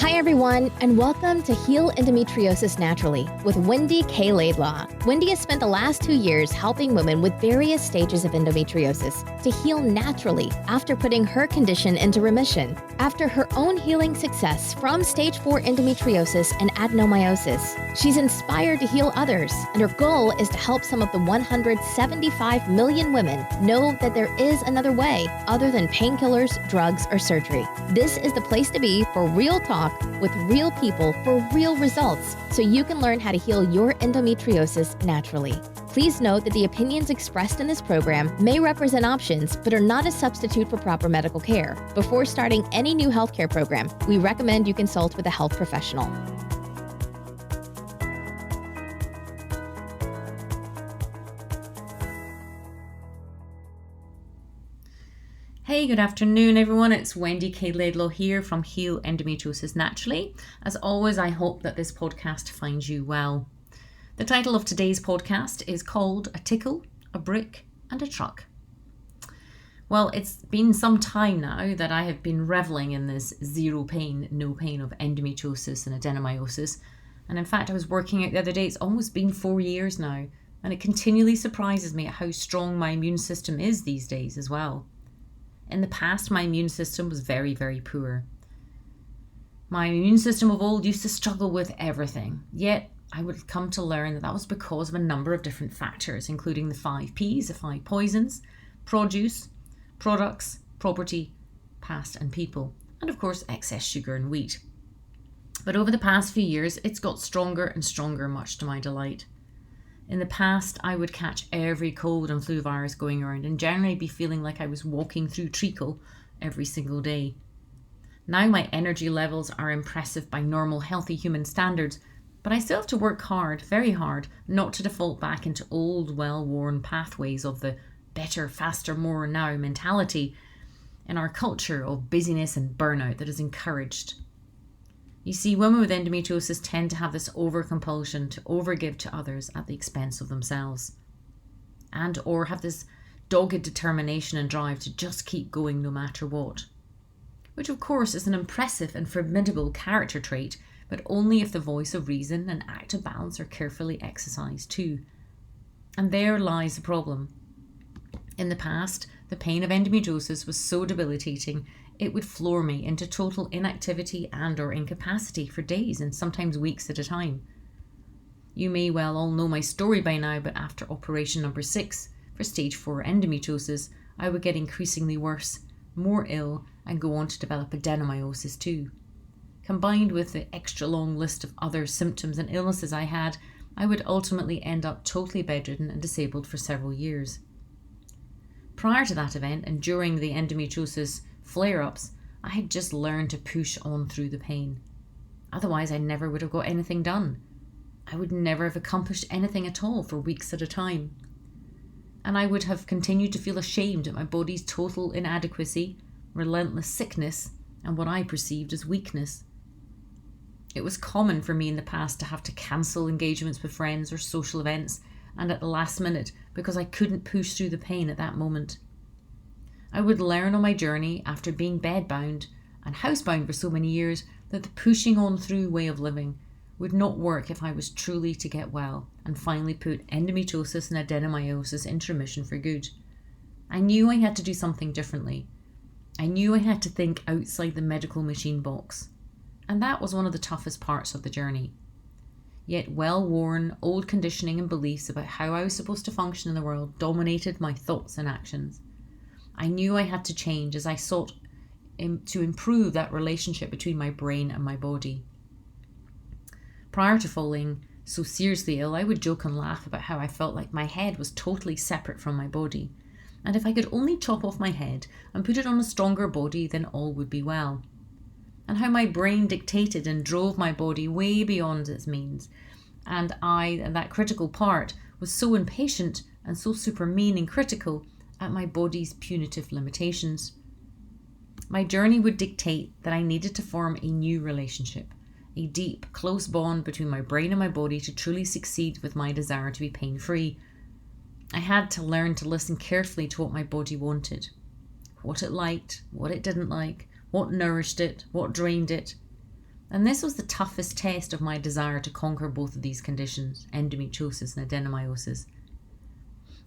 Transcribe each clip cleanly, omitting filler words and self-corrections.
Hi everyone, and welcome to Heal Endometriosis Naturally with Wendy K. Laidlaw. Wendy has spent the last 2 years helping women with various stages of endometriosis to heal naturally after putting her condition into remission. After her own healing success from stage 4 endometriosis and adenomyosis, she's inspired to heal others, and her goal is to help some of the 175 million women know that there is another way other than painkillers, drugs, or surgery. This is the place to be for real talk with real people for real results, so you can learn how to heal your endometriosis naturally. Please note that the opinions expressed in this program may represent options, but are not a substitute for proper medical care. Before starting any new healthcare program, we recommend you consult with a health professional. Hey, good afternoon everyone. It's Wendy K. Laidlaw here from Heal Endometriosis Naturally. As always, I hope that this podcast finds you well. The title of today's podcast is called A Tickle, a Brick and a Truck. Well, it's been some time now that I have been reveling in this zero pain, no pain of endometriosis and adenomyosis. And in fact, I was working out the other day, it's almost been 4 years now. And it continually surprises me at how strong my immune system is these days as well. In the past, my immune system was very, very poor. My immune system of old used to struggle with everything. Yet, I would come to learn that was because of a number of different factors, including the 5 Ps, the 5 poisons, produce, products, property, past and people, and of course, excess sugar and wheat. But over the past few years, it's got stronger and stronger, much to my delight. In the past, I would catch every cold and flu virus going around and generally be feeling like I was walking through treacle every single day. Now my energy levels are impressive by normal, healthy human standards, but I still have to work hard, very hard, not to default back into old, well-worn pathways of the better, faster, more now mentality in our culture of busyness and burnout that is encouraged. You see, women with endometriosis tend to have this over-compulsion to overgive to others at the expense of themselves, and or have this dogged determination and drive to just keep going no matter what, which of course is an impressive and formidable character trait, but only if the voice of reason and active balance are carefully exercised too. And there lies the problem. In the past, the pain of endometriosis was so debilitating it would floor me into total inactivity and or incapacity for days and sometimes weeks at a time. You may well all know my story by now, but after operation number 6 for stage 4 endometriosis, I would get increasingly worse, more ill, and go on to develop adenomyosis too. Combined with the extra long list of other symptoms and illnesses I had, I would ultimately end up totally bedridden and disabled for several years. Prior to that event and during the endometriosis flare-ups, I had just learned to push on through the pain. Otherwise, I never would have got anything done. I would never have accomplished anything at all for weeks at a time. And I would have continued to feel ashamed at my body's total inadequacy, relentless sickness, and what I perceived as weakness. It was common for me in the past to have to cancel engagements with friends or social events, and at the last minute, because I couldn't push through the pain at that moment. I would learn on my journey, after being bedbound and housebound for so many years, that the pushing on through way of living would not work if I was truly to get well and finally put endometriosis and adenomyosis into remission for good. I knew I had to do something differently. I knew I had to think outside the medical machine box. And that was one of the toughest parts of the journey. Yet well-worn, old conditioning and beliefs about how I was supposed to function in the world dominated my thoughts and actions. I knew I had to change as I sought to improve that relationship between my brain and my body. Prior to falling so seriously ill, I would joke and laugh about how I felt like my head was totally separate from my body. And if I could only chop off my head and put it on a stronger body, then all would be well. And how my brain dictated and drove my body way beyond its means. And that critical part, was so impatient and so super mean and critical at my body's punitive limitations. My journey would dictate that I needed to form a new relationship, a deep, close bond between my brain and my body to truly succeed with my desire to be pain-free. I had to learn to listen carefully to what my body wanted, what it liked, what it didn't like, what nourished it, what drained it. And this was the toughest test of my desire to conquer both of these conditions, endometriosis and adenomyosis.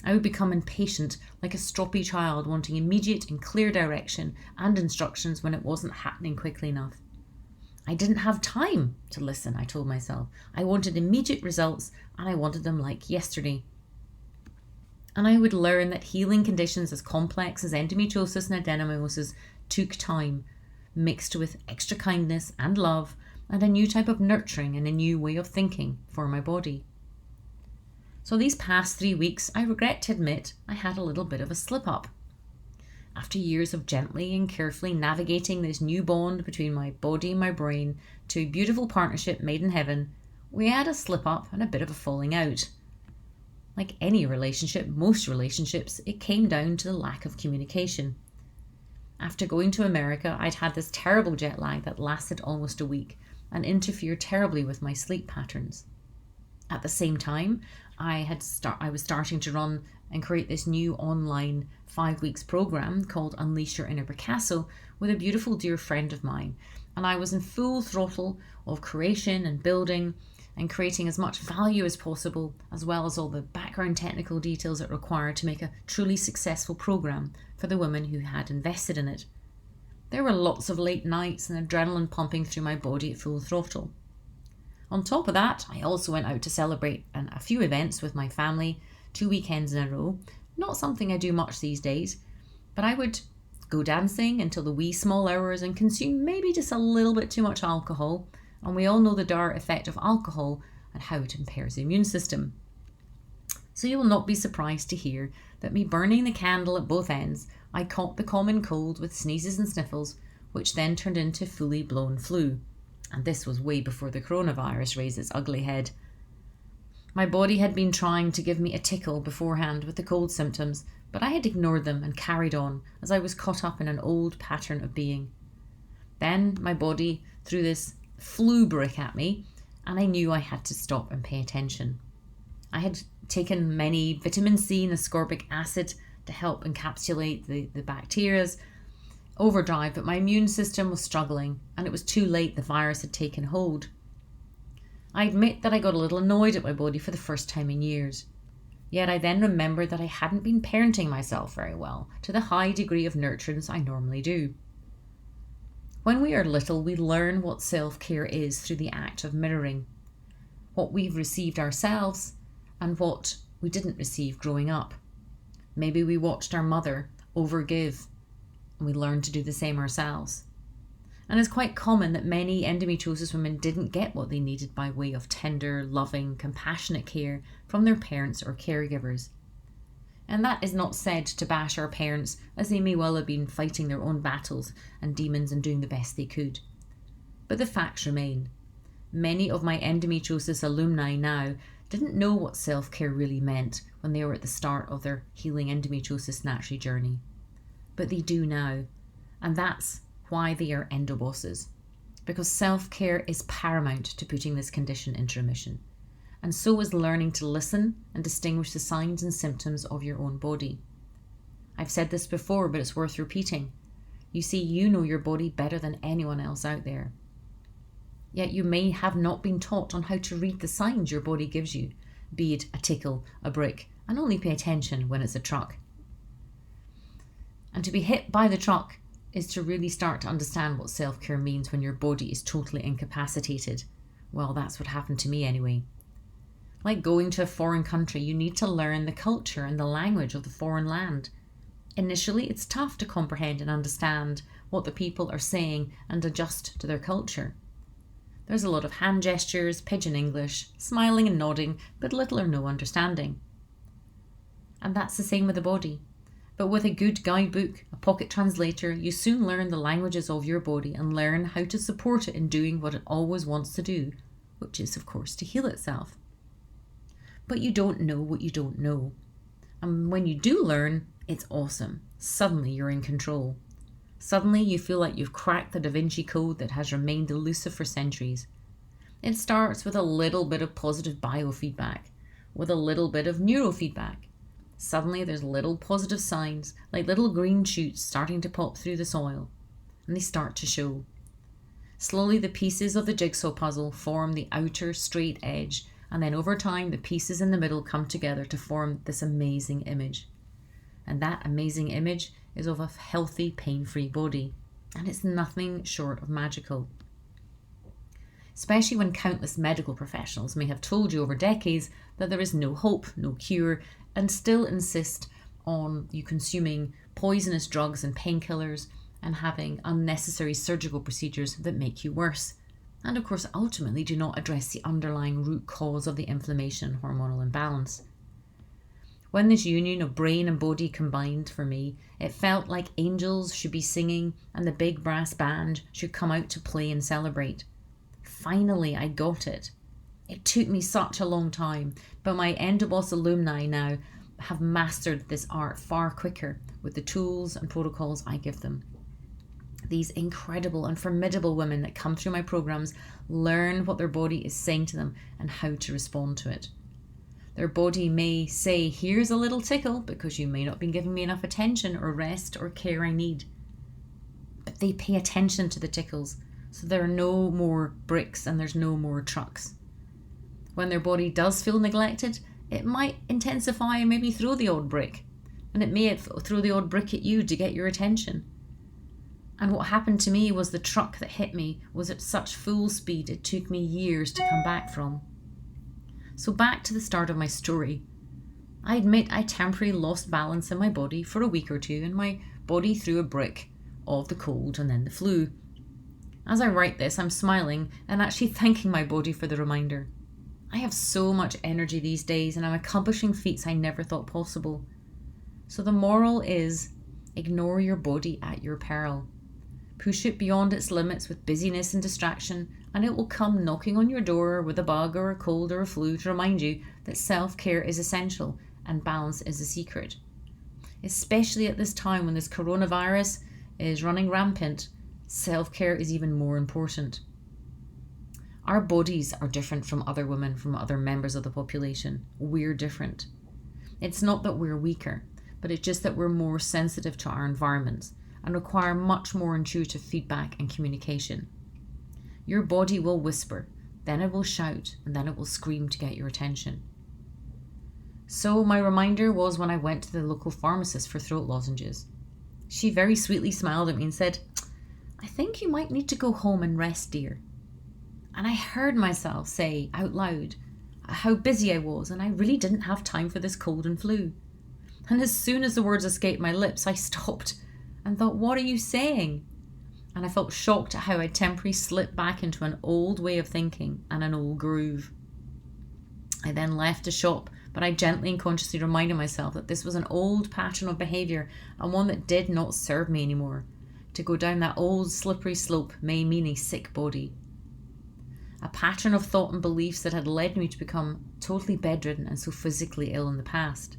I would become impatient, like a stroppy child wanting immediate and clear direction and instructions when it wasn't happening quickly enough. I didn't have time to listen, I told myself. I wanted immediate results and I wanted them like yesterday. And I would learn that healing conditions as complex as endometriosis and adenomyosis took time, mixed with extra kindness and love and a new type of nurturing and a new way of thinking for my body. So these past 3 weeks, I regret to admit, I had a little bit of a slip up. After years of gently and carefully navigating this new bond between my body and my brain to a beautiful partnership made in heaven, we had a slip up and a bit of a falling out. Like any relationship, most relationships, it came down to the lack of communication. After going to America, I'd had this terrible jet lag that lasted almost a week and interfered terribly with my sleep patterns. At the same time, I was starting to run and create this new online 5 weeks program called Unleash Your Inner Picasso with a beautiful dear friend of mine. And I was in full throttle of creation and building and creating as much value as possible, as well as all the background technical details it required to make a truly successful program for the women who had invested in it. There were lots of late nights and adrenaline pumping through my body at full throttle. On top of that, I also went out to celebrate a few events with my family, 2 weekends in a row. Not something I do much these days, but I would go dancing until the wee small hours and consume maybe just a little bit too much alcohol. And we all know the dire effect of alcohol and how it impairs the immune system. So you will not be surprised to hear that me burning the candle at both ends, I caught the common cold with sneezes and sniffles, which then turned into fully blown flu. And this was way before the coronavirus raised its ugly head. My body had been trying to give me a tickle beforehand with the cold symptoms, but I had ignored them and carried on as I was caught up in an old pattern of being. Then my body threw this flu brick at me, and I knew I had to stop and pay attention. I had taken many vitamin C and ascorbic acid to help encapsulate the bacterias, overdrive, but my immune system was struggling and it was too late. The virus had taken hold. I admit that I got a little annoyed at my body for the first time in years. Yet I then remembered that I hadn't been parenting myself very well to the high degree of nurturance I normally do. When we are little, we learn what self-care is through the act of mirroring what we've received ourselves and what we didn't receive growing up. Maybe we watched our mother overgive and we learned to do the same ourselves. And it's quite common that many endometriosis women didn't get what they needed by way of tender, loving, compassionate care from their parents or caregivers. And that is not said to bash our parents, as they may well have been fighting their own battles and demons and doing the best they could. But the facts remain. Many of my endometriosis alumni now didn't know what self-care really meant when they were at the start of their healing endometriosis naturally journey. But they do now, and that's why they are endo bosses, because self-care is paramount to putting this condition into remission, and so is learning to listen and distinguish the signs and symptoms of your own body. I've said this before, but it's worth repeating. You see, you know your body better than anyone else out there. Yet you may have not been taught on how to read the signs your body gives you, be it a tickle, a brick, and only pay attention when it's a truck. And to be hit by the truck is to really start to understand what self-care means when your body is totally incapacitated. Well, that's what happened to me anyway. Like going to a foreign country, you need to learn the culture and the language of the foreign land. Initially, it's tough to comprehend and understand what the people are saying and adjust to their culture. There's a lot of hand gestures, pidgin English, smiling and nodding, but little or no understanding. And that's the same with the body. But with a good guidebook, a pocket translator, you soon learn the languages of your body and learn how to support it in doing what it always wants to do, which is, of course, to heal itself. But you don't know what you don't know. And when you do learn, it's awesome. Suddenly you're in control. Suddenly you feel like you've cracked the Da Vinci Code that has remained elusive for centuries. It starts with a little bit of positive biofeedback, with a little bit of neurofeedback. Suddenly there's little positive signs, like little green shoots starting to pop through the soil, and they start to show. Slowly the pieces of the jigsaw puzzle form the outer straight edge, and then over time the pieces in the middle come together to form this amazing image. And that amazing image is of a healthy, pain-free body. And it's nothing short of magical. Especially when countless medical professionals may have told you over decades that there is no hope, no cure, and still insist on you consuming poisonous drugs and painkillers and having unnecessary surgical procedures that make you worse. And of course, ultimately do not address the underlying root cause of the inflammation and hormonal imbalance. When this union of brain and body combined for me, it felt like angels should be singing and the big brass band should come out to play and celebrate. Finally, I got it. It took me such a long time, but my Endoboss alumni now have mastered this art far quicker with the tools and protocols I give them. These incredible and formidable women that come through my programs learn what their body is saying to them and how to respond to it. Their body may say, here's a little tickle because you may not have been giving me enough attention or rest or care I need. But they pay attention to the tickles, so there are no more bricks and there's no more trucks. When their body does feel neglected, it might intensify and maybe throw the odd brick. And it may throw the odd brick at you to get your attention. And what happened to me was the truck that hit me was at such full speed it took me years to come back from. So back to the start of my story. I admit I temporarily lost balance in my body for a week or two, and my body threw a brick of the cold and then the flu. As I write this, I'm smiling and actually thanking my body for the reminder. I have so much energy these days and I'm accomplishing feats I never thought possible. So the moral is, ignore your body at your peril. Push it beyond its limits with busyness and distraction, and it will come knocking on your door with a bug or a cold or a flu to remind you that self-care is essential and balance is the secret. Especially at this time when this coronavirus is running rampant, self-care is even more important. Our bodies are different from other women, from other members of the population. We're different. It's not that we're weaker, but it's just that we're more sensitive to our environments and require much more intuitive feedback and communication. Your body will whisper, then it will shout, and then it will scream to get your attention. So my reminder was when I went to the local pharmacist for throat lozenges. She very sweetly smiled at me and said, I think you might need to go home and rest, dear. And I heard myself say out loud how busy I was and I really didn't have time for this cold and flu. And as soon as the words escaped my lips, I stopped and thought, what are you saying? And I felt shocked at how I temporarily slipped back into an old way of thinking and an old groove. I then left the shop, but I gently and consciously reminded myself that this was an old pattern of behaviour and one that did not serve me anymore. To go down that old slippery slope may mean a sick body. A pattern of thought and beliefs that had led me to become totally bedridden and so physically ill in the past.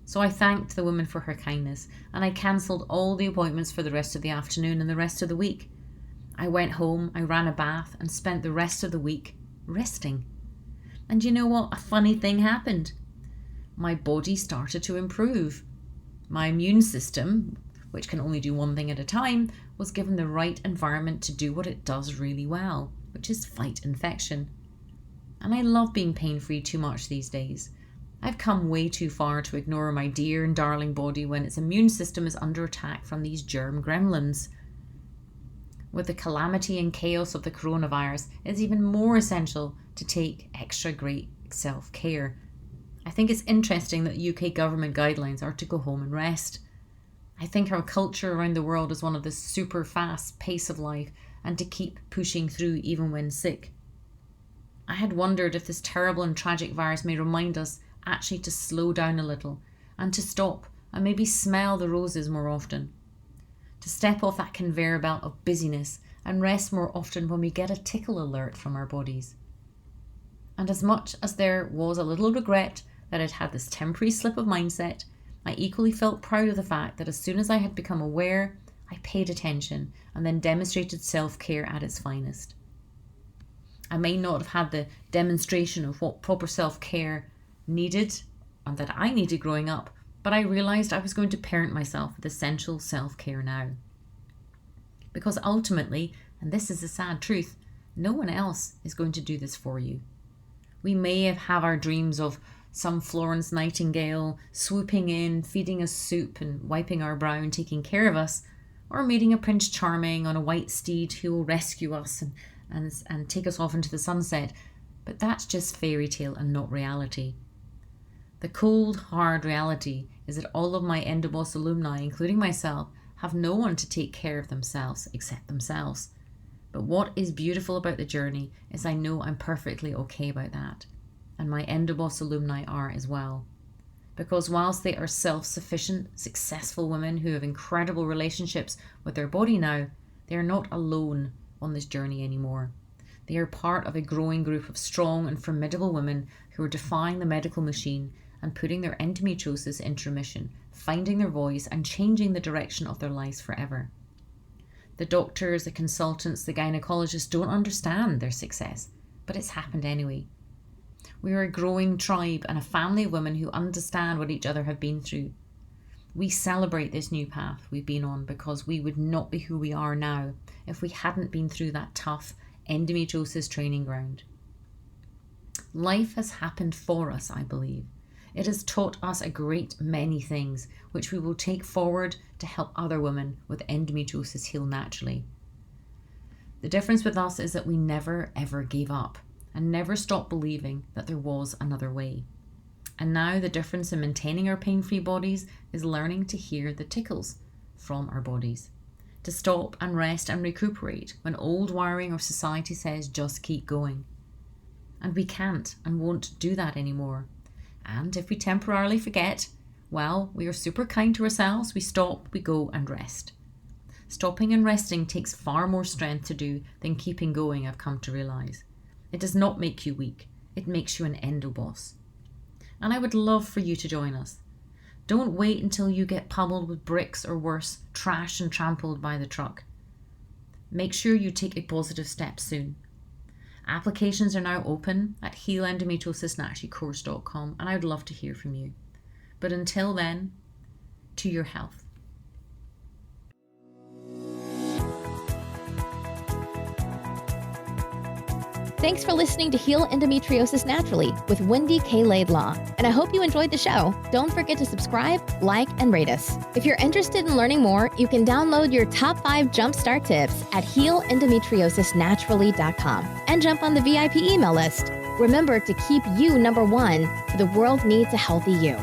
So I thanked the woman for her kindness and I cancelled all the appointments for the rest of the afternoon and the rest of the week. I went home, I ran a bath and spent the rest of the week resting. And you know what? A funny thing happened. My body started to improve. My immune system, which can only do one thing at a time, was given the right environment to do what it does really well, which is fight infection. And I love being pain-free too much these days. I've come way too far to ignore my dear and darling body when its immune system is under attack from these germ gremlins. With the calamity and chaos of the coronavirus, it's even more essential to take extra great self-care. I think it's interesting that UK government guidelines are to go home and rest. I think our culture around the world is one of this super fast pace of life and to keep pushing through even when sick. I had wondered if this terrible and tragic virus may remind us actually to slow down a little and to stop and maybe smell the roses more often. To step off that conveyor belt of busyness and rest more often when we get a tickle alert from our bodies. And as much as there was a little regret that I'd had this temporary slip of mindset, I equally felt proud of the fact that as soon as I had become aware, I paid attention and then demonstrated self-care at its finest. I may not have had the demonstration of what proper self-care needed and that I needed growing up, but I realised I was going to parent myself with essential self-care now. Because ultimately, And this is the sad truth. No one else is going to do this for you. We may have our dreams of some Florence Nightingale swooping in, feeding us soup and wiping our brow and taking care of us, or meeting a Prince Charming on a white steed who will rescue us and take us off into the sunset. But that's just fairy tale and not reality. The cold, hard reality is that all of my Endoboss alumni, including myself, have no one to take care of themselves except themselves. But what is beautiful about the journey is I know I'm perfectly okay about that. And my Endoboss alumni are as well. Because whilst they are self-sufficient, successful women who have incredible relationships with their body now, they are not alone on this journey anymore. They are part of a growing group of strong and formidable women who are defying the medical machine and putting their endometriosis into remission, finding their voice and changing the direction of their lives forever. The doctors, the consultants, the gynecologists don't understand their success, but it's happened anyway. We are a growing tribe and a family of women who understand what each other have been through. We celebrate this new path we've been on because we would not be who we are now if we hadn't been through that tough endometriosis training ground. Life has happened for us, I believe. It has taught us a great many things which we will take forward to help other women with endometriosis heal naturally. The difference with us is that we never ever gave up and never stopped believing that there was another way. And now the difference in maintaining our pain-free bodies is learning to hear the tickles from our bodies, to stop and rest and recuperate when old wiring of society says just keep going. And we can't and won't do that anymore. And if we temporarily forget, well, we are super kind to ourselves, we stop, we go and rest. Stopping and resting takes far more strength to do than keeping going, I've come to realise. It does not make you weak, it makes you an Endoboss. And I would love for you to join us. Don't wait until you get pummeled with bricks or worse, trashed and trampled by the truck. Make sure you take a positive step soon. Applications are now open at healendometriosisnaturallycourse.com and I would love to hear from you. But until then, to your health. Thanks for listening to Heal Endometriosis Naturally with Wendy K. Laidlaw. And I hope you enjoyed the show. Don't forget to subscribe, like, and rate us. If you're interested in learning more, you can download your top 5 jumpstart tips at healendometriosisnaturally.com and jump on the VIP email list. Remember to keep you number one, for the world needs a healthy you.